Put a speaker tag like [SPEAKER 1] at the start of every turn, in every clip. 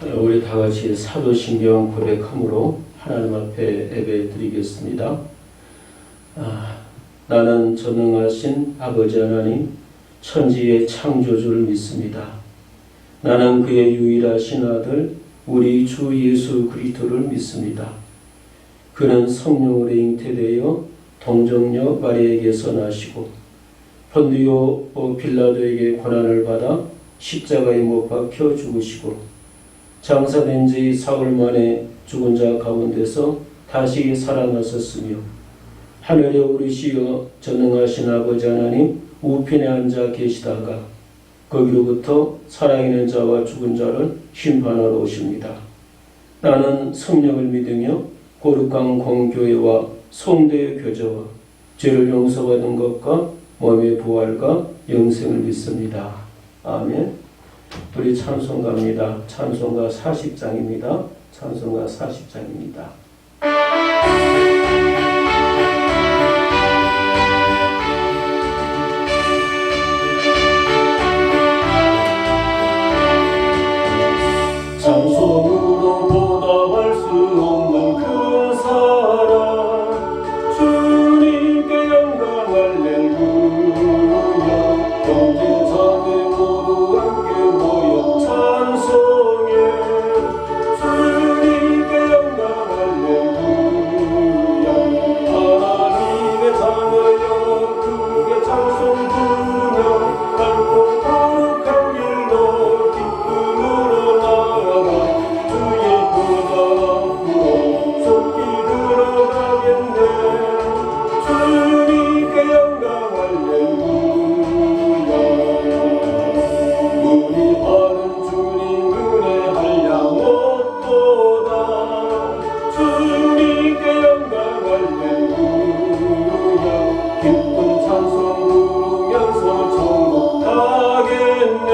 [SPEAKER 1] 우리 다 같이 사도신경 고백함으로 하나님 앞에 예배 드리겠습니다. 나는 전능하신 아버지 하나님, 천지의 창조주를 믿습니다. 나는 그의 유일하신 아들, 우리 주 예수 그리스도를 믿습니다. 그는 성령으로 잉태되어 동정녀 마리아에게서 나시고 본디오 빌라도에게 고난을 받아 십자가에 못 박혀 죽으시고 장사된 지 사흘 만에 죽은 자 가운데서 다시 살아나셨으며 하늘에 오르시어 전능하신 아버지 하나님 우편에 앉아 계시다가 거기로부터 살아있는 자와 죽은 자를 심판하러 오십니다. 나는 성령을 믿으며 거룩한 공교회와 성도의 교제와 죄를 용서받은 것과 몸의 부활과 영생을 믿습니다. 아멘. 우리 찬송가입니다. 찬송가 40장입니다. 찬송가 40장입니다. 찬송으로 보답할 수 없는 큰 사랑 주님께 영광 할렐루야. 형제 자매 모두 함께 모여 찬송해 주님께 영광 할렐루야. 하나님의 자녀여 크게 찬송 부르며 밝고 거룩한 길로 기쁨으로 나아가 주의 보좌 앞으로 속히 들어가겠네. 주님께 영광 할렐루야. 우리 받은 주님 은혜 한량 없도다. 주님께 영광 할렐루야. 기쁜 찬송 부르면서 천국 가겠네.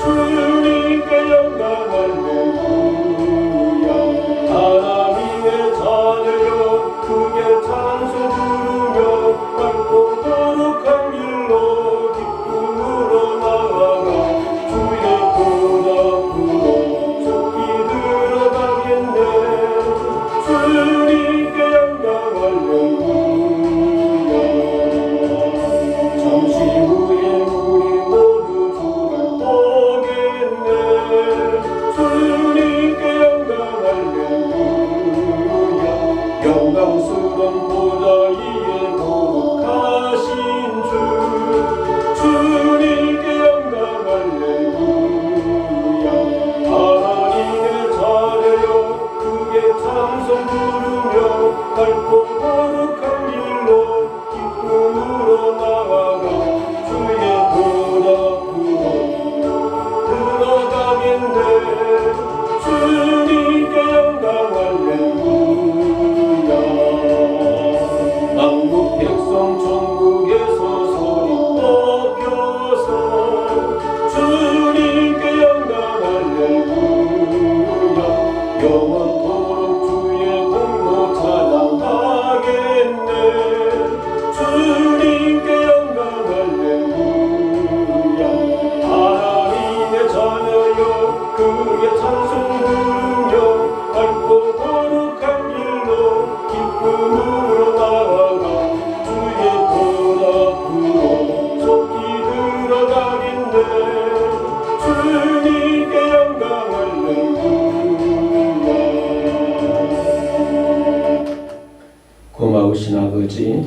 [SPEAKER 1] 주님께 영광 할렐루야. 하나님의 자녀여 크게 찬송 부르며 밝고 거룩한 길로 기쁨으로 나아가 주의 보좌 앞으로 속히 들어가겠네. 주님께 영광 할렐루야. 잠시 후에 우리 모두 주를 보겠네. 주님께 영광 할렐루야. 영광스러운 보좌 위에 거룩하신 주 주님께 영광 할렐루야. 하나님의 자녀여 크게 찬송 부르며 밝고 거룩한 길로 기쁨으로 나아가 주의 보좌 앞으로 들어가겠네. 주님께 영광 할렐루야. 만국 백성 천국에서 소리 높여서 주님께 영광 할렐루야. 영원토록 주의 공로 찬양하겠네. 주님께 영광 할렐루야. 하나님의 자녀여 크게 찬송 부르며 밝고 거룩한 길로 기쁨으로 나아가 주의 보좌 앞으로 속히 들어가겠네. 주님께 영광 할렐루야. 고마우신 아버지,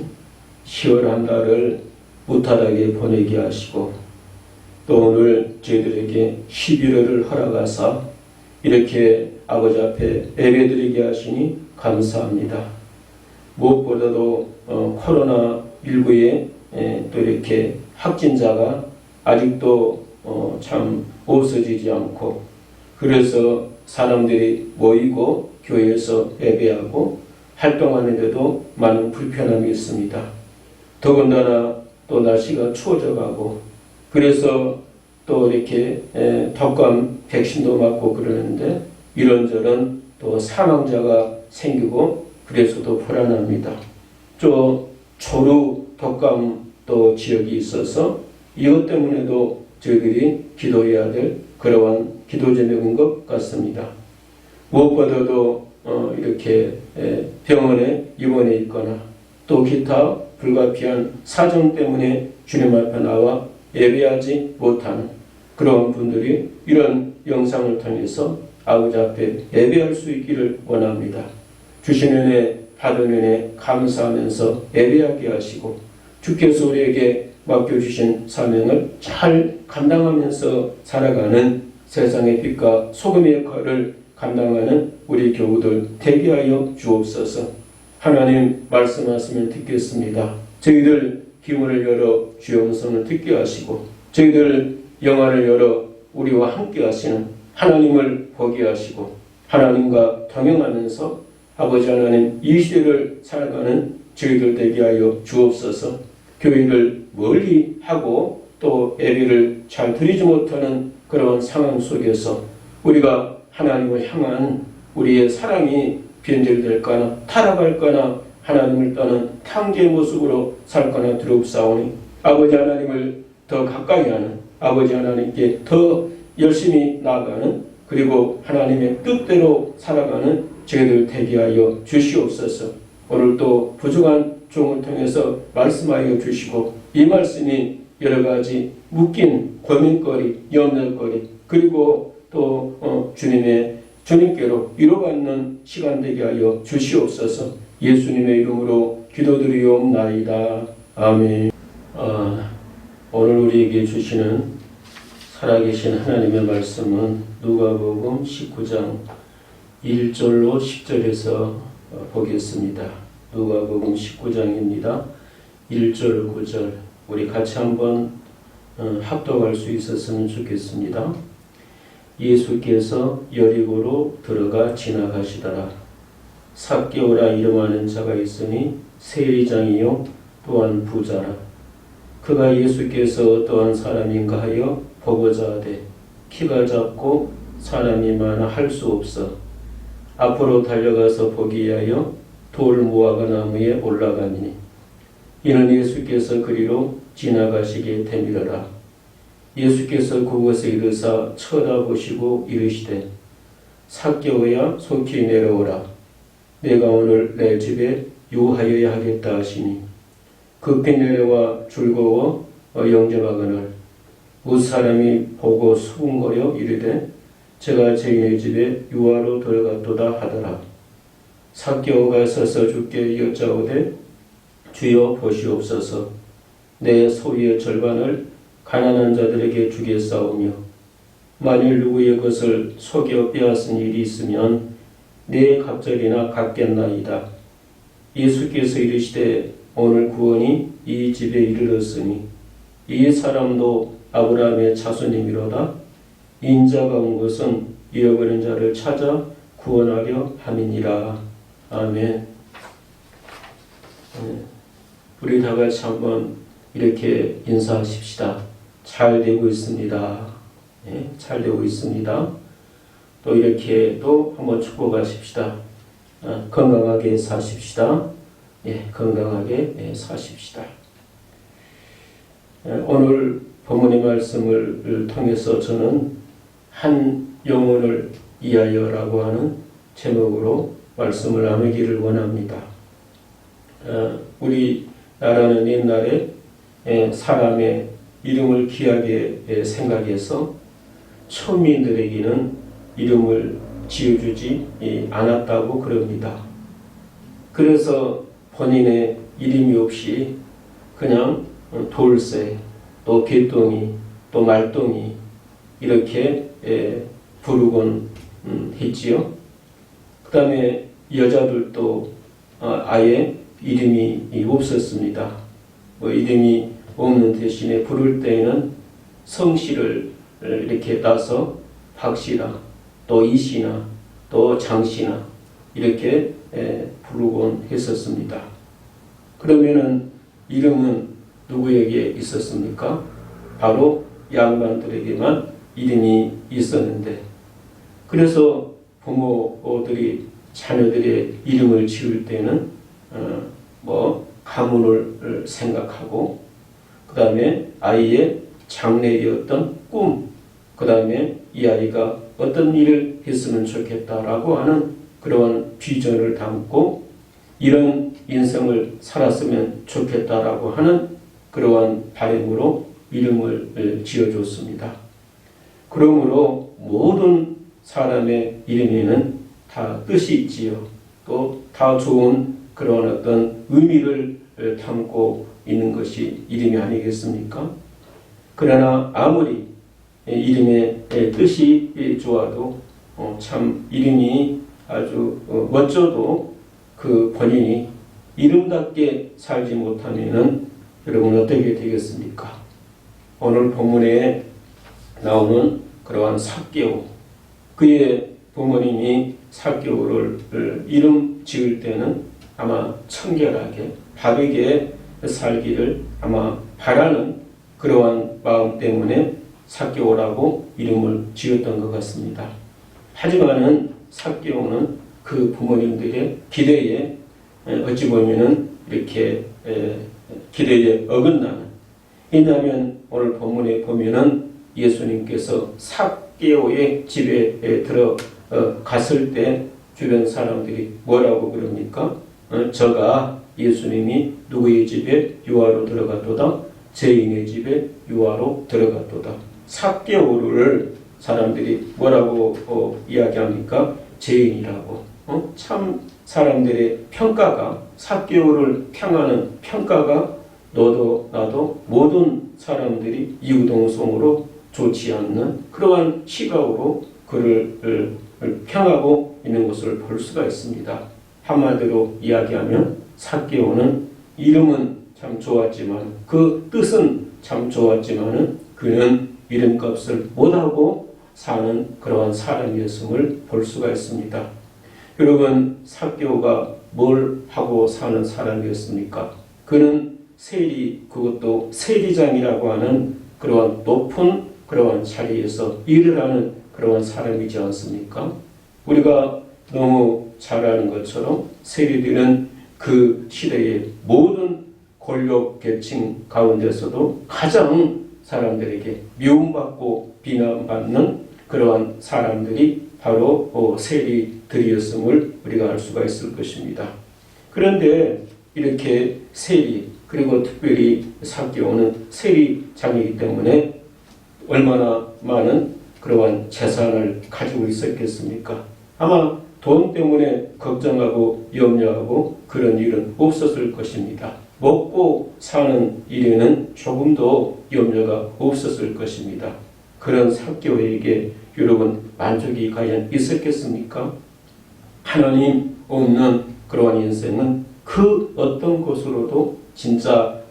[SPEAKER 1] 10월 한 달을 무탈하게 보내게 하시고 또 오늘 저희들에게 11월을 허락하사 이렇게 아버지 앞에 예배드리게 하시니 감사합니다. 무엇보다도 코로나19에 또 이렇게 확진자가 아직도 참 없어지지 않고 그래서 사람들이 모이고 교회에서 예배하고 활동하는데도 많은 불편함이 있습니다. 더군다나 또 날씨가 추워져 가고 그래서 또 이렇게 독감 백신도 맞고 그러는데 이런저런 또 사망자가 생기고 그래서 더 불안합니다. 또 초루 독감 또 지역이 있어서 이것 때문에도 저희들이 기도해야 될 그러한 기도 제목인 것 같습니다. 무엇보다도 이렇게 병원에 입원해 있거나 또 기타 불가피한 사정 때문에 주님 앞에 나와 예배하지 못하는 그런 분들이 이런 영상을 통해서 아버지 앞에 예배할 수 있기를 원합니다. 주신 은혜, 받은 은혜 감사하면서 예배하게 하시고 주께서 우리에게 맡겨주신 사명을 잘 감당하면서 살아가는 세상의 빛과 소금의 역할을 감당하는 우리 교우들 되게 하여 주옵소서. 하나님 말씀하시면 듣겠습니다. 저희들 기문을 열어 주의 음성을 듣게 하시고 저희들 영안을 열어 우리와 함께 하시는 하나님을 보게 하시고 하나님과 동행하면서 아버지 하나님 이 시대를 살아가는 저희들 되게 하여 주옵소서. 교회를 멀리 하고 또 예배를 잘 드리지 못하는 그런 상황 속에서 우리가 하나님을 향한 우리의 사랑이 변질될까나 타락할까나 하나님을 떠난 탕자의 모습으로 살거나 두렵사오니 아버지 하나님을 더 가까이 하는 아버지 하나님께 더 열심히 나아가는 그리고 하나님의 뜻대로 살아가는 저희들 되게 하여 주시옵소서. 오늘도 부족한 종을 통해서 말씀하여 주시고 이 말씀이 여러 가지 묶인 고민거리, 염려거리 그리고 또 주님께로 위로받는 시간 되게 하여 주시옵소서. 예수님의 이름으로 기도드리옵나이다. 아멘. 오늘 우리에게 주시는 살아계신 하나님의 말씀은 누가복음 19장 1절로 10절에서 보겠습니다. 누가복음 19장입니다. 1절, 9절 우리 같이 한번 합독할 수 있었으면 좋겠습니다. 예수께서 여리고로 들어가 지나가시더라. 삭개오라 이름하는 자가 있으니 세리장이요 또한 부자라. 그가 예수께서 어떠한 사람인가 하여 보고자 하되 키가 작고 사람이 많아 할 수 없어 앞으로 달려가서 보기 위하여 돌 무화과 나무에 올라가니니 이는 예수께서 그리로 지나가시게 되밀어라. 예수께서 그곳에 이르사 쳐다보시고 이르시되 삭개오야 속히 내려오라. 내가 오늘 내 집에 유하여야 하겠다 하시니 급히 내려와 즐거워 영접하거늘 무사람이 보고 수군거려 이르되 제가 죄인의 집에 유하로 들어갔도다 하더라. 삭개오가 서서 주께 여짜오되 주여 보시옵소서. 내 소유의 절반을 가난한 자들에게 주겠사오며 만일 누구의 것을 속여 빼앗은 일이 있으면 내 갑절이나 갚겠나이다. 예수께서 이르시되 오늘 구원이 이 집에 이르렀으니 이 사람도 아브라함의 자손이미로다. 인자가 온 것은 잃어버린 자를 찾아 구원하려 함이니라. 아멘. 우리 다 같이 한번 이렇게 인사하십시다. 잘 되고 있습니다. 잘 되고 있습니다. 또 이렇게 또 한번 축복하십시다. 건강하게 사십시다. 건강하게 사십시다. 오늘 본문의 말씀을 통해서 저는 한 영혼을 위하여라고 하는 제목으로 말씀을 나누기를 원합니다. 우리나라는 옛날에 사람의 이름을 귀하게 생각해서 천민들에게는 이름을 지어주지 않았다고 그럽니다. 그래서 본인의 이름이 없이 그냥 돌쇠, 또 개똥이, 또 말똥이 이렇게 부르곤 했지요. 그 다음에 여자들도 아예 이름이 없었습니다. 이름이 없는 대신에 부를 때에는 성씨를 이렇게 따서 박씨나 또 이씨나 또 장씨나 이렇게 부르곤 했었습니다. 그러면은 이름은 누구에게 있었습니까? 바로 양반들에게만 이름이 있었는데, 그래서 부모들이 자녀들의 이름을 지을 때는 가문을 생각하고, 그 다음에 아이의 장래의 어떤 꿈, 그 다음에 이 아이가 어떤 일을 했으면 좋겠다라고 하는 그러한 비전을 담고 이런 인생을 살았으면 좋겠다라고 하는 그러한 바람으로 이름을 지어줬습니다. 그러므로 모든 사람의 이름에는 다 뜻이 있지요. 또 다 좋은 그런 어떤 의미를 담고 있는 것이 이름이 아니겠습니까? 그러나 아무리 이름의 뜻이 좋아도 참 이름이 아주 멋져도 그 본인이 이름답게 살지 못하면은 여러분 어떻게 되겠습니까? 오늘 본문에 나오는 그러한 삭개오, 그의 부모님이 삭개오를 이름 지을 때는 아마 청결하게 바르게 살기를 아마 바라는 그러한 마음 때문에 삭개오라고 이름을 지었던 것 같습니다. 하지만은 삭개오는 그 부모님들의 기대에 어찌 보면은 이렇게 기대에 어긋나는, 왜냐하면 오늘 본문에 보면은 예수님께서 삭개오의 집에 들어갔을 때 주변 사람들이 뭐라고 그럽니까? 저가 예수님이 누구의 집에 유아로 들어갔도다? 죄인의 집에 유아로 들어갔도다. 삭개오를 사람들이 뭐라고 이야기합니까? 죄인이라고. 참 사람들의 평가가, 삭개오를 향하는 평가가 너도 나도 모든 사람들이 이구동성으로 좋지 않는 그러한 시각으로 그를 평하고 있는 것을 볼 수가 있습니다. 한마디로 이야기하면 삭개오는 이름은 참 좋았지만 그 뜻은 참 좋았지만은 그는 이름값을 못하고 사는 그러한 사람이었음을 볼 수가 있습니다. 여러분, 삭개오가 뭘 하고 사는 사람이었습니까? 그는 세리, 그것도 세리장이라고 하는 그러한 높은 그러한 자리에서 일을 하는 그러한 사람이지 않습니까? 우리가 너무 잘 아는 것처럼 세리들은 그 시대의 모든 권력 계층 가운데서도 가장 사람들에게 미움받고 비난받는 그러한 사람들이 바로 세리들이었음을 우리가 알 수가 있을 것입니다. 그런데 이렇게 세리, 그리고 특별히 삭개오는 세리장이기 때문에 얼마나 많은 그러한 재산을 가지고 있었겠습니까? 아마 돈 때문에 걱정하고 염려하고 그런 일은 없었을 것입니다. 먹고 사는 일에는 조금도 염려가 없었을 것입니다. 그런 삭개오에게 여러분 만족이 과연 있었겠습니까? 하나님 없는 그러한 인생은 그 어떤 것으로도 진짜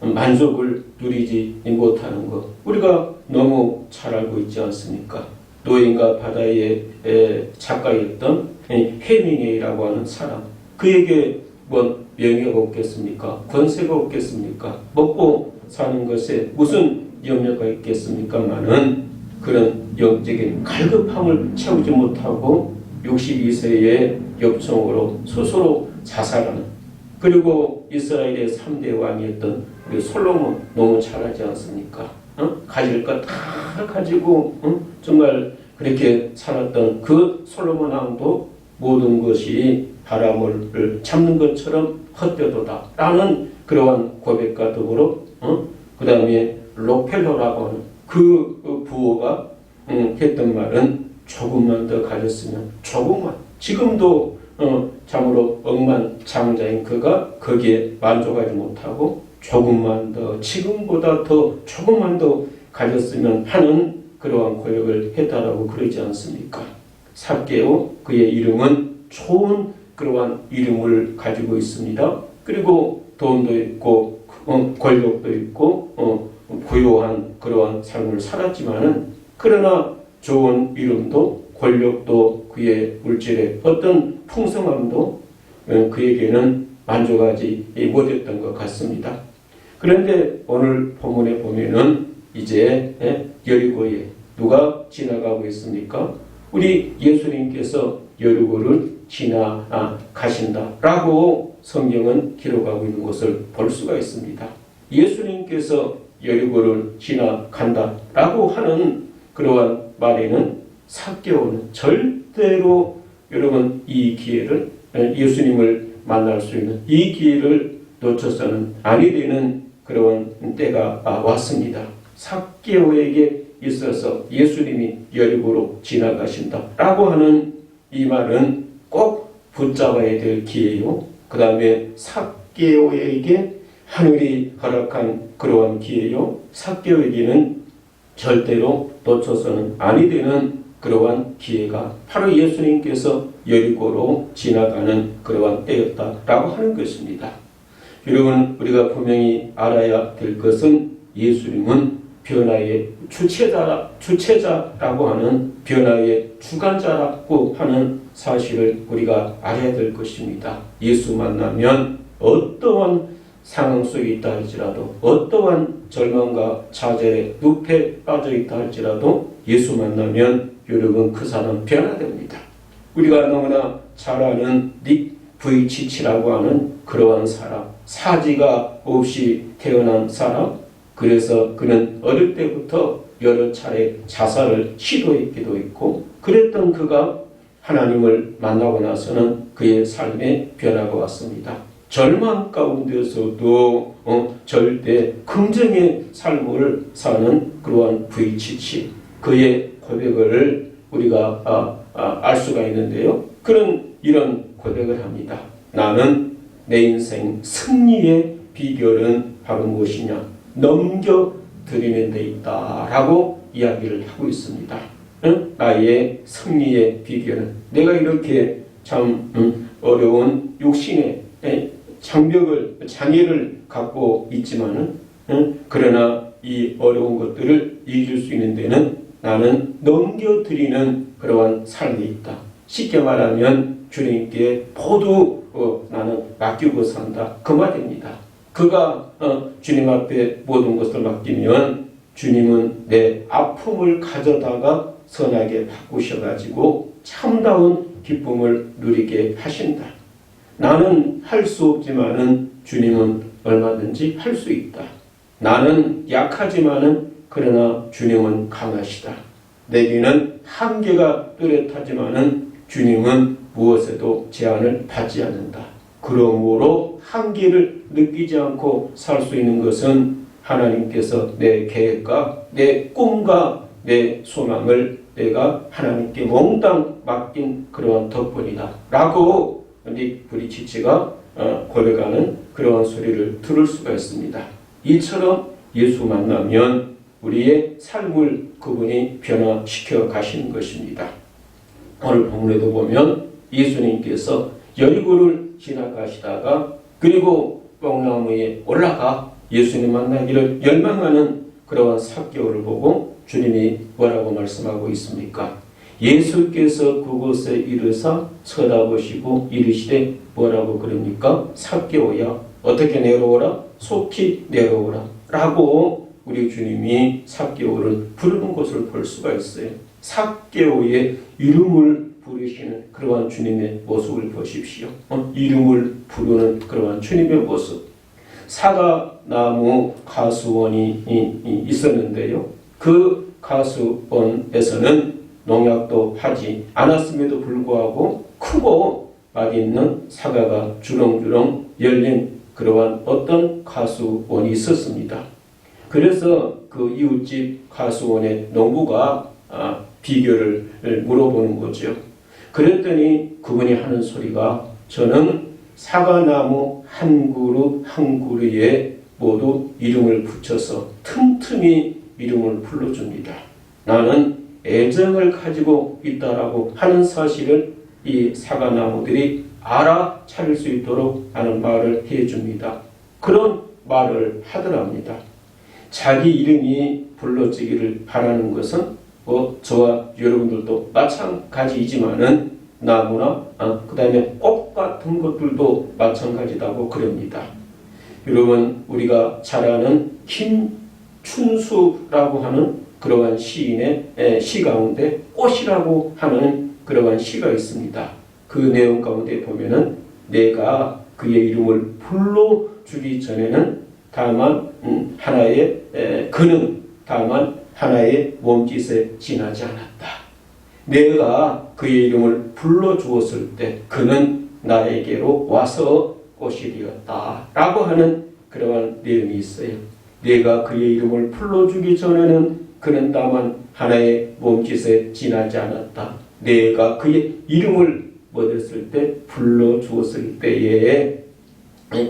[SPEAKER 1] 만족을 누리지 못하는 것, 우리가 너무 잘 알고 있지 않습니까? 노인과 바다의 작가였던 해밍웨이라고 하는 사람, 그에게 뭐 명예가 없겠습니까? 권세가 없겠습니까? 먹고 사는 것에 무슨 염려가 있겠습니까마는 그런 영적인 갈급함을 채우지 못하고 62세의 엽총으로 스스로 자살하는, 그리고 이스라엘의 3대 왕이었던 우리 솔로몬 너무 잘하지 않습니까? 가질 것 다 가지고 정말 그렇게 살았던 그 솔로몬 왕도 모든 것이 바람을 잡는 것처럼 헛되도다 라는 그러한 고백과 더불어 그 다음에 록펠러라고 하는 그 부호가 했던 말은 조금만 더 가졌으면, 조금만, 지금도 참으로 억만장자인 그가 거기에 만족하지 못하고 조금만 더, 지금보다 더 조금만 더 가졌으면 하는 그러한 고백을 했다라고 그러지 않습니까? 삭개오, 그의 이름은 좋은 그러한 이름을 가지고 있습니다. 그리고 돈도 있고 권력도 있고 고요한 그러한 삶을 살았지만은, 그러나 좋은 이름도 권력도 그의 물질의 어떤 풍성함도 그에게는 만족하지 못했던 것 같습니다. 그런데 오늘 본문에 보면은 이제 여리고에 누가 지나가고 있습니까? 우리 예수님께서 여리고를 지나가신다라고 성경은 기록하고 있는 것을 볼 수가 있습니다. 예수님께서 여리고를 지나간다라고 하는 그러한 말에는 삭개오는 절대로 여러분 이 기회를 예수님을 만날 수 있는 이 기회를 놓쳐서는 아니 되는 그런 때가 왔습니다. 삭개오에게 있어서 예수님이 여리고로 지나가신다라고 하는 이 말은 꼭 붙잡아야 될 기회요. 그 다음에 삭개오에게 하늘이 허락한 그러한 기회요. 삭개오에게는 절대로 놓쳐서는 아니 되는 그러한 기회가 바로 예수님께서 여리고로 지나가는 그러한 때였다라고 하는 것입니다. 여러분, 우리가 분명히 알아야 될 것은 예수님은 변화의 주체자라고 하는 변화의 주관자라고 하는 사실을 우리가 알아야 될 것입니다. 예수 만나면 어떠한 상황 속에 있다 할지라도 어떠한 절망과 좌절에 늪에 빠져 있다 할지라도 예수 만나면 여러분 그 사람 변화됩니다. 우리가 너무나 잘 아는 닉 부이치치라고 하는 그러한 사람, 사지가 없이 태어난 사람, 그래서 그는 어릴 때부터 여러 차례 자살을 시도했기도 했고 그랬던 그가 하나님을 만나고 나서는 그의 삶에 변화가 왔습니다. 절망 가운데서도 절대 긍정의 삶을 사는 그러한 부이치치 그의 고백을 우리가 알 수가 있는데요. 그는 이런 고백을 합니다. 나는 내 인생 승리의 비결은 바로 무엇이냐? 넘겨드리는 데 있다 라고 이야기를 하고 있습니다. 나의 승리의 비결은 내가 이렇게 참 어려운 육신의 장애를 갖고 있지만은 그러나 이 어려운 것들을 이길 수 있는 데는 나는 넘겨드리는 그러한 삶이 있다. 쉽게 말하면 주님께 모두 나는 맡기고 산다. 그 말입니다. 그가 주님 앞에 모든 것을 맡기면 주님은 내 아픔을 가져다가 선하게 바꾸셔가지고 참다운 기쁨을 누리게 하신다. 나는 할 수 없지만은 주님은 얼마든지 할 수 있다. 나는 약하지만은 그러나 주님은 강하시다. 내게는 한계가 뚜렷하지만은 주님은 무엇에도 제한을 받지 않는다. 그러므로 한계를 느끼지 않고 살 수 있는 것은 하나님께서 내 계획과 내 꿈과 내 소망을 내가 하나님께 몽땅 맡긴 그러한 덕분이다. 라고 닉 부이치치가 고백하는 그러한 소리를 들을 수가 있습니다. 이처럼 예수 만나면 우리의 삶을 그분이 변화시켜 가시는 것입니다. 오늘 본문에도 보면 예수님께서 여리고를 지나가시다가 그리고 뽕나무에 올라가 예수님 만나기를 열망하는 그러한 삭개오를 보고 주님이 뭐라고 말씀하고 있습니까? 예수께서 그곳에 이르사 쳐다보시고 이르시되 뭐라고 그럽니까? 삭개오야 어떻게 내려오라? 속히 내려오라 라고 우리 주님이 삭개오를 부르는 것을 볼 수가 있어요. 삭개오의 이름을 부르시는 그러한 주님의 모습을 보십시오. 이름을 부르는 그러한 주님의 모습. 사과나무 가수원이 있었는데요. 그 가수원에서는 농약도 하지 않았음에도 불구하고 크고 맛있는 사과가 주렁주렁 열린 그러한 어떤 가수원이 있었습니다. 그래서 그 이웃집 가수원의 농부가 비결을 물어보는 거죠. 그랬더니 그분이 하는 소리가 저는 사과나무 한 그루 한 그루에 모두 이름을 붙여서 틈틈이 이름을 불러줍니다. 나는 애정을 가지고 있다라고 하는 사실을 이 사과나무들이 알아차릴 수 있도록 하는 말을 해줍니다. 그런 말을 하더랍니다. 자기 이름이 불러지기를 바라는 것은 저와 여러분들도 마찬가지이지만은 나무나 그 다음에 꽃 같은 것들도 마찬가지다고 그럽니다. 여러분 우리가 잘 아는 김춘수라고 하는 그러한 시인의 시 가운데 꽃이라고 하는 그러한 시가 있습니다. 그 내용 가운데 보면은 내가 그의 이름을 불러주기 전에는 다만 하나의 그는 다만 하나의 몸짓에 지나지 않았다. 내가 그의 이름을 불러주었을 때 그는 나에게로 와서 꽃이 되었다 라고 하는 그러한 내용이 있어요. 내가 그의 이름을 불러주기 전에는 그는 다만 하나의 몸짓에 지나지 않았다. 내가 그의 이름을 얻었을 때, 불러주었을 때에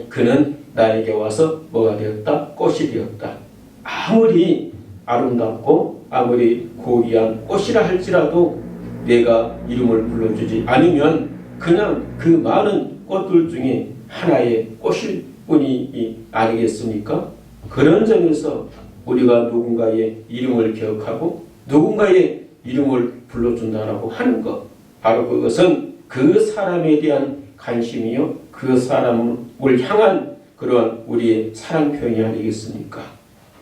[SPEAKER 1] 그는 나에게 와서 뭐가 되었다? 꽃이 되었다. 아무리 아름답고 아무리 고귀한 꽃이라 할지라도 내가 이름을 불러주지 않으면 그냥 그 많은 꽃들 중에 하나의 꽃일 뿐이 아니겠습니까? 그런 점에서 우리가 누군가의 이름을 기억하고 누군가의 이름을 불러준다라고 하는 것, 바로 그것은 그 사람에 대한 관심이요, 그 사람을 향한 그런 우리의 사랑 표현이 아니겠습니까?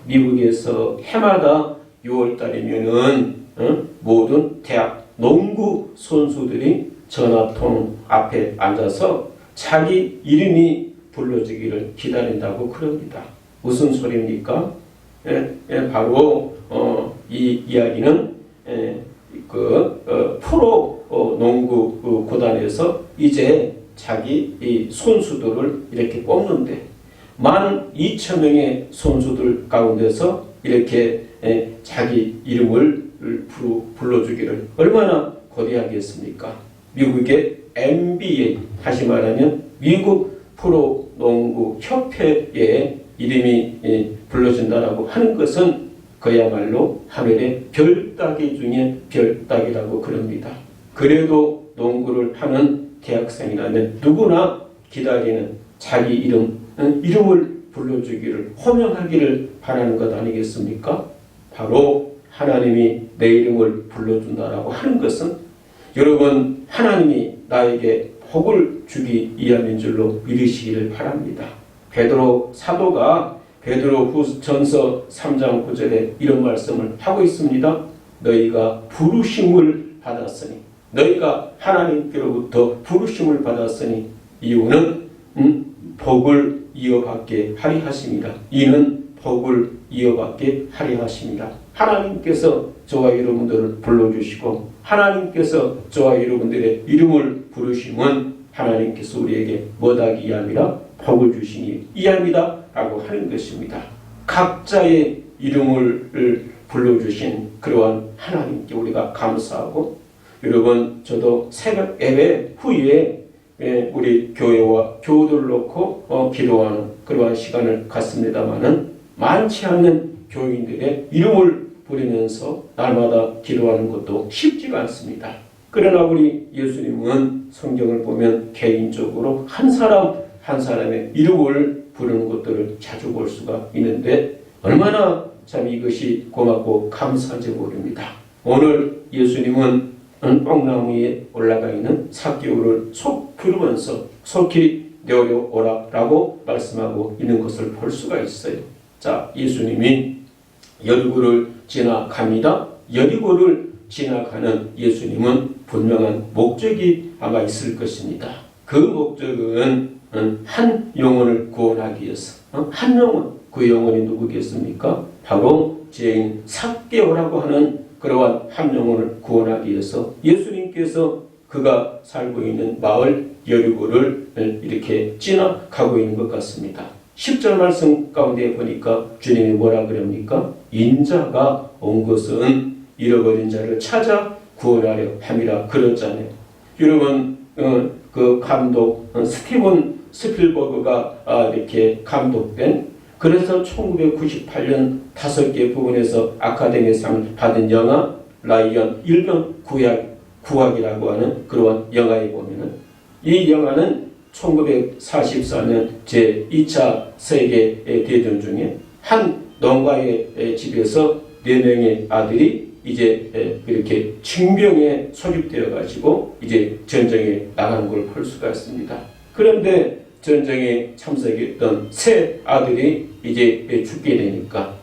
[SPEAKER 1] 미국에서 해마다 6월달이면은 모든 대학 농구 선수들이 전화통 앞에 앉아서 자기 이름이 불러지기를 기다린다고 그럽니다. 무슨 소리입니까? 바로 이 이야기는 프로 농구 구단에서 이제 자기 이 선수들을 이렇게 뽑는데 12,000명의 선수들 가운데서 이렇게 자기 이름을 불러주기를 얼마나 거대하겠습니까? 미국의 NBA, 다시 말하면 미국 프로농구 협회의 이름이 불러진다라고 하는 것은 그야말로 하늘의 별따기 중에 별따기라고 그럽니다. 그래도 농구를 하는 대학생이라면 누구나 기다리는 자기 이름을 불러주기를 호명하기를 바라는 것 아니겠습니까? 바로 하나님이 내 이름을 불러준다라고 하는 것은 여러분 하나님이 나에게 복을 주기 위함인 줄로 믿으시기를 바랍니다. 베드로 사도가 베드로후전서 3장 9절에 이런 말씀을 하고 있습니다. 너희가 부르심을 받았으니, 너희가 하나님께로부터 부르심을 받았으니 이유는 복을 이어받게 하리 하십니다. 이는 복을 이어받게 하리 하십니다. 하나님께서 저와 여러분들을 불러주시고 하나님께서 저와 여러분들의 이름을 부르시면 하나님께서 우리에게 뭐하기 위함이라? 복을 주시니 이함이다 라고 하는 것입니다. 각자의 이름을 불러주신 그러한 하나님께 우리가 감사하고, 여러분 저도 새벽 예배 후에 우리 교회와 교우들을 놓고 기도하는 그러한 시간을 갖습니다마는 많지 않는 교인들의 이름을 부르면서 날마다 기도하는 것도 쉽지가 않습니다. 그러나 우리 예수님은 성경을 보면 개인적으로 한 사람 한 사람의 이름을 부르는 것들을 자주 볼 수가 있는데 얼마나 참 이것이 고맙고 감사한지 모릅니다. 오늘 예수님은 뽕나무에 올라가 있는 삭개오를 속 부르면서 속히 내려오라 라고 말씀하고 있는 것을 볼 수가 있어요. 자, 예수님이 여리고를 지나갑니다. 여리고를 지나가는 예수님은 분명한 목적이 아마 있을 것입니다. 그 목적은 한 영혼을 구원하기 위해서, 한 영혼, 그 영혼이 누구겠습니까? 바로 죄인 삭개오라고 하는 그러한 한 영혼을 구원하기 위해서 예수님께서 그가 살고 있는 마을 여리고를 이렇게 지나가고 있는 것 같습니다. 10절 말씀 가운데 보니까 주님이 뭐라 그럽니까? 인자가 온 것은 잃어버린 자를 찾아 구원하려 함이라 그러잖아요. 여러분 그 감독 스티븐 스필버그가 이렇게 감독된, 그래서 1998년 5개 부분에서 아카데미상을 받은 영화 라이언 일병 구약이라고 하는 그러한 영화에 보면은, 이 영화는 1944년 제2차 세계대전 중에 한 농가의 집에서 4명의 아들이 이제 이렇게 징병에 소집되어 가지고 이제 전쟁에 나가는 걸 볼 수가 있습니다. 그런데 전쟁에 참석했던 세 아들이 이제 죽게 되니까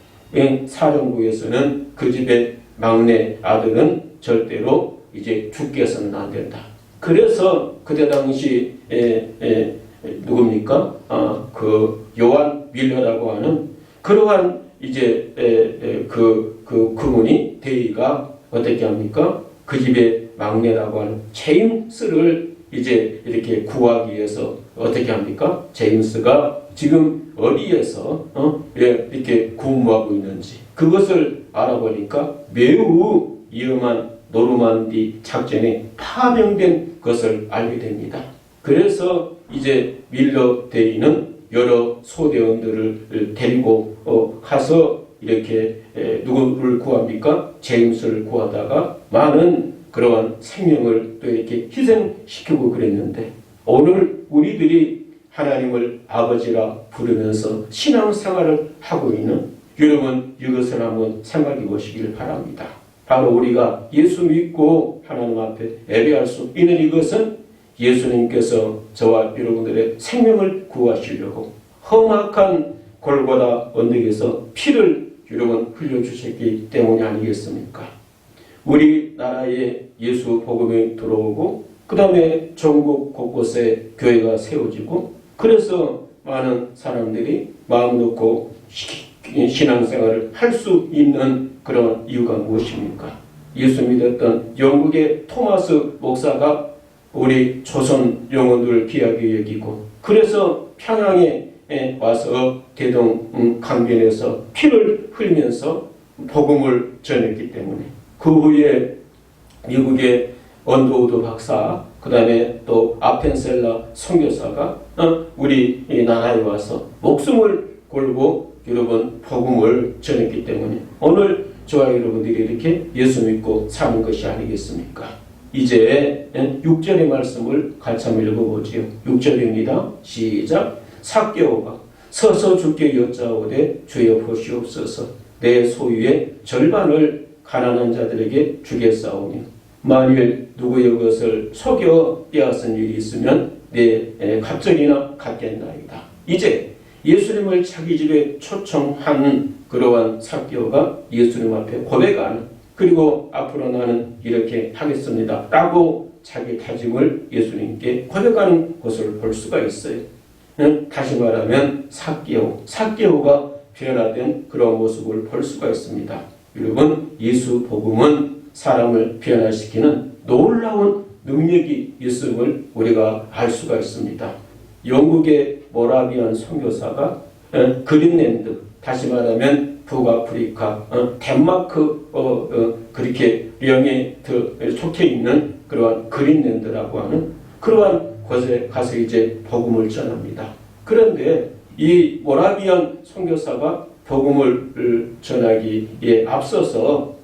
[SPEAKER 1] 사령부에서는 그 집의 막내 아들은 절대로 이제 죽게 해서는 안 된다. 그래서 그때 당시 누굽니까? 그 요한 밀러라고 하는 그러한 이제 그 그분이 대의가 어떻게 합니까? 그 집의 막내라고 하는 제임스를 이제 이렇게 구하기 위해서 어떻게 합니까? 제임스가 지금 어디에서 이렇게 근무하고 있는지 그것을 알아보니까 매우 위험한 노르만디 작전에 파병된 것을 알게 됩니다. 그래서 이제 밀러 대위는 여러 소대원들을 데리고 가서 이렇게 누구를 구합니까? 제임스를 구하다가 많은 그러한 생명을 또 이렇게 희생시키고 그랬는데 오늘 우리들이 하나님을 아버지라 부르면서 신앙생활을 하고 있는 여러분 이것을 한번 생각해 보시길 바랍니다. 바로 우리가 예수 믿고 하나님 앞에 예배할 수 있는 이것은 예수님께서 저와 여러분들의 생명을 구하시려고 험악한 골고다 언덕에서 피를 여러분 흘려주셨기 때문이 아니겠습니까? 우리나라에 예수 복음이 들어오고 그 다음에 전국 곳곳에 교회가 세워지고 그래서 많은 사람들이 마음 놓고 신앙생활을 할 수 있는 그런 이유가 무엇입니까? 예수 믿었던 영국의 토마스 목사가 우리 조선 영혼들을 귀하게 여기고 그래서 평양에 와서 대동 강변에서 피를 흘리면서 복음을 전했기 때문에 그 후에 미국의 언더우드 박사 그 다음에 또 아펜셀라 선교사가 우리 나라에 와서 목숨을 걸고 여러분 복음을 전했기 때문에 오늘 저와 여러분들이 이렇게 예수 믿고 사는 것이 아니겠습니까? 이제 6절의 말씀을 같이 한번 읽어보지요. 6절입니다. 시작. 삭개오가 서서 주께 여짜오되 주여 보시옵소서 내 소유의 절반을 가난한 자들에게 주겠사오니 만일 누구의 것을 속여 빼앗은 일이 있으면 내 갑절이나 갖겠나이다. 이제 예수님을 자기 집에 초청한 그러한 삭개오가 예수님 앞에 고백하는 그리고 앞으로 나는 이렇게 하겠습니다 라고 자기 다짐을 예수님께 고백하는 것을 볼 수가 있어요. 다시 말하면 삭개오가 변화된 그런 모습을 볼 수가 있습니다. 여러분 예수 복음은 사람을 변화시키는 놀라운 능력이 있음을 우리가 알 수가 있습니다. 영국의 모라비안 선교사가 그린랜드 다시 말하면 북아프리카 덴마크 그렇게 령에 속해 있는 그러한 그린랜드라고 하는 그러한 곳에 가서 이제 복음을 전합니다. 그런데 이 모라비안 선교사가 복음을 전하기에 앞서서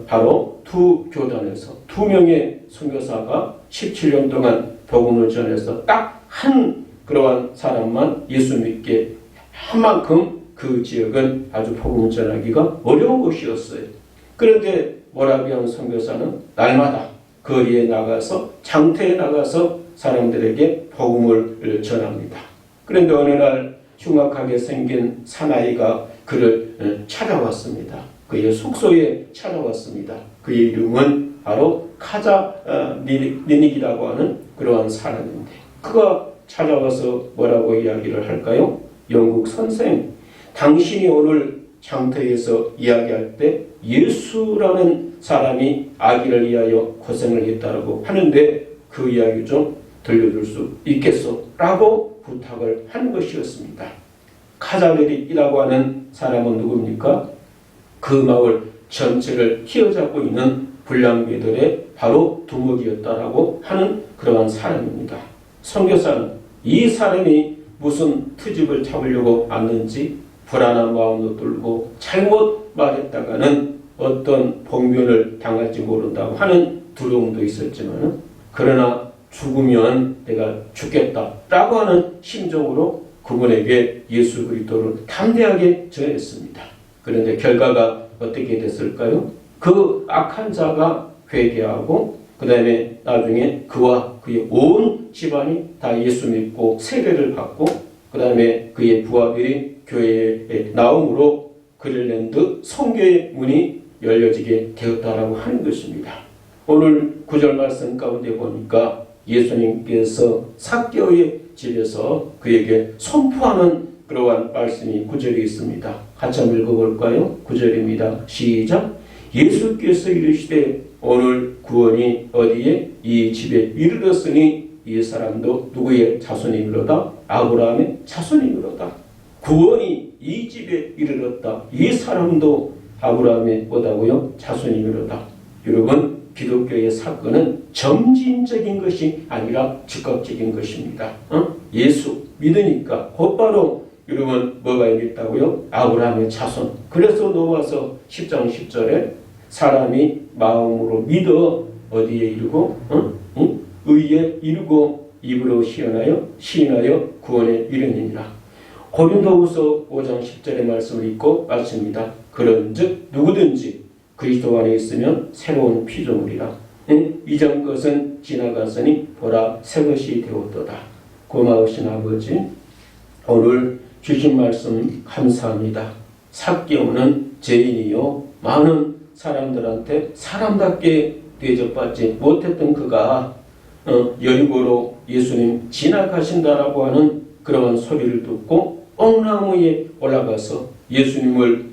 [SPEAKER 1] 바로 두 교단에서 두 명의 선교사가 17년 동안 복음을 전해서 딱 한 그러한 사람만 예수 믿게 한 만큼 그 지역은 아주 복음을 전하기가 어려운 곳이었어요. 그런데 모라비안 선교사는 날마다 거리에 나가서 장터에 나가서 사람들에게 복음을 전합니다. 그런데 어느 날 흉악하게 생긴 사나이가 그를 찾아왔습니다. 그의 숙소에 찾아왔습니다. 그의 이름은 바로 카자 니닉이라고 하는 그러한 사람인데 그가 찾아와서 뭐라고 이야기를 할까요? 영국 선생, 당신이 오늘 장터에서 이야기할 때 예수라는 사람이 아기를 위하여 고생을 했다라고 하는데 그 이야기 좀 들려줄 수 있겠소? 라고 부탁을 하는 것이었습니다. 카자레릭이라고 하는 사람은 누굽니까? 그 마을 전체를 휘어잡고 있는 불량배들의 바로 두목이었다라고 하는 그러한 사람입니다. 선교사는 이 사람이 무슨 트집을 잡으려고 왔는지 불안한 마음도 들고 잘못 말했다가는 어떤 복면을 당할지 모른다고 하는 두려움도 있었지만 그러나 죽으면 내가 죽겠다라고 하는 심정으로 그분에게 예수 그리스도를 담대하게 전했습니다. 그런데 결과가 어떻게 됐을까요? 그 악한 자가 회개하고 그 다음에 나중에 그와 그의 온 집안이 다 예수 믿고 세례를 받고 그 다음에 그의 부하들이 교회에 나옴으로 그린랜드 선교의 문이 열려지게 되었다라고 하는 것입니다. 오늘 9절 말씀 가운데 보니까 예수님께서 삭개오의 집에서 그에게 선포하는 그러한 말씀이 9절에 있습니다. 같이 한번 읽어볼까요? 9절입니다. 시작. 예수께서 이르시되 오늘 구원이 어디에? 이 집에 이르렀으니 이 사람도 누구의 자손이므로다? 아브라함의 자손이므로다. 구원이 이 집에 이르렀다. 이 사람도 아브라함의 뭐다고요? 자손이므로다. 여러분, 기독교의 사건은 점진적인 것이 아니라 즉각적인 것입니다. 예수 믿으니까 곧바로 여러분 뭐가 있다고요? 아브라함의 자손. 그래서 넘어와서 10장 10절에 사람이 마음으로 믿어 어디에 이르고 의에 이르고 입으로 시인하여 구원에 이르느니라. 고린도후서 5장 10절의 말씀을 읽고 마칩니다. 그런즉 누구든지 그리스도 안에 있으면 새로운 피조물이라. 이전 것은 지나갔으니 보라 새 것이 되었도다. 고마우신 아버지, 오늘 주신 말씀 감사합니다. 삭개오는 죄인이요 많은 사람들한테 사람답게 대접받지 못했던 그가 여리고로 예수님 지나가신다라고 하는 그러한 소리를 듣고 뽕나무에 올라가서 예수님을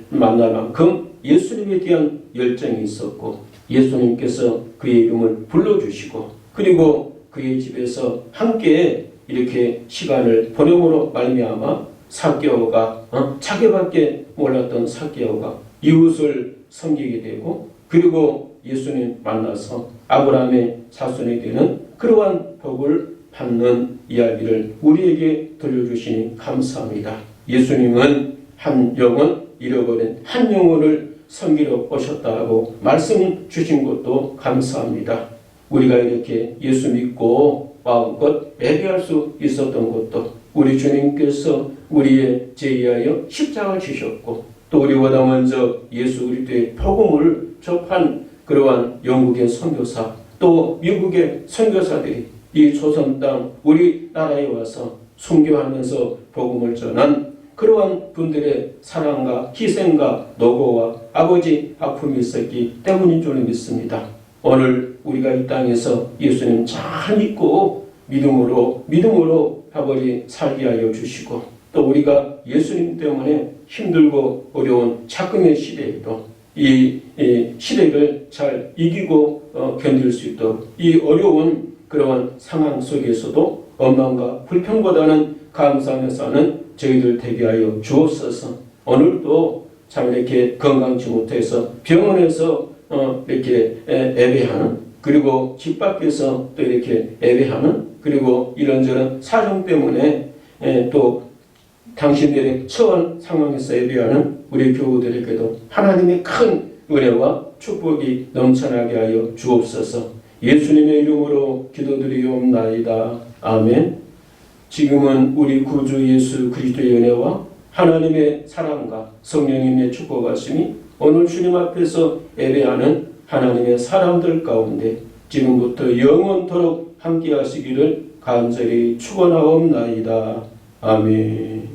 [SPEAKER 1] 만날 만큼 예수님에 대한 열정이 있었고 예수님께서 그의 이름을 불러주시고 그리고 그의 집에서 함께 이렇게 시간을 보냄으로 말미암아 삭개오가 자기밖에 몰랐던 삭개오가 이웃을 섬기게 되고 그리고 예수님 만나서 아브라함의 자손이 되는 그러한 복을 받는 이야기를 우리에게 들려주시니 감사합니다. 예수님은 한 영혼, 잃어버린 한 영혼을 섬기러 오셨다고 말씀 주신 것도 감사합니다. 우리가 이렇게 예수 믿고 마음껏 예배할 수 있었던 것도 우리 주님께서 우리의 죄위하여 십자가를 지셨고 또 우리보다 먼저 예수 그리스도의 복음을 접한 그러한 영국의 선교사 또 미국의 선교사들이 이 조선 땅 우리나라에 와서 순교하면서 복음을 전한 그러한 분들의 사랑과 희생과 노고와 아버지 아픔이 있었기 때문인 줄 믿습니다. 오늘 우리가 이 땅에서 예수님 잘 믿고 믿음으로 아버지 살게 하여 주시고 또 우리가 예수님 때문에 힘들고 어려운 작금의 시대에도 이 시대를 잘 이기고 견딜 수 있도록 이 어려운 그러한 상황 속에서도 원망과 불평보다는 감사하며 사는 저희들 되게 하여 주옵소서. 오늘도 참 이렇게 건강치 못해서 병원에서 이렇게 예배하는 그리고 집 밖에서 또 이렇게 예배하는 그리고 이런저런 사정 때문에 또 당신들의 처한 상황에서 예배하는 우리 교우들에게도 하나님의 큰 은혜와 축복이 넘쳐나게 하여 주옵소서. 예수님의 이름으로 기도드리옵나이다. 아멘. 지금은 우리 구주 예수 그리스도의 은혜와 하나님의 사랑과 성령님의 축복하심이 오늘 주님 앞에서 예배하는 하나님의 사람들 가운데 지금부터 영원토록 함께 하시기를 간절히 축원하옵나이다. 아멘.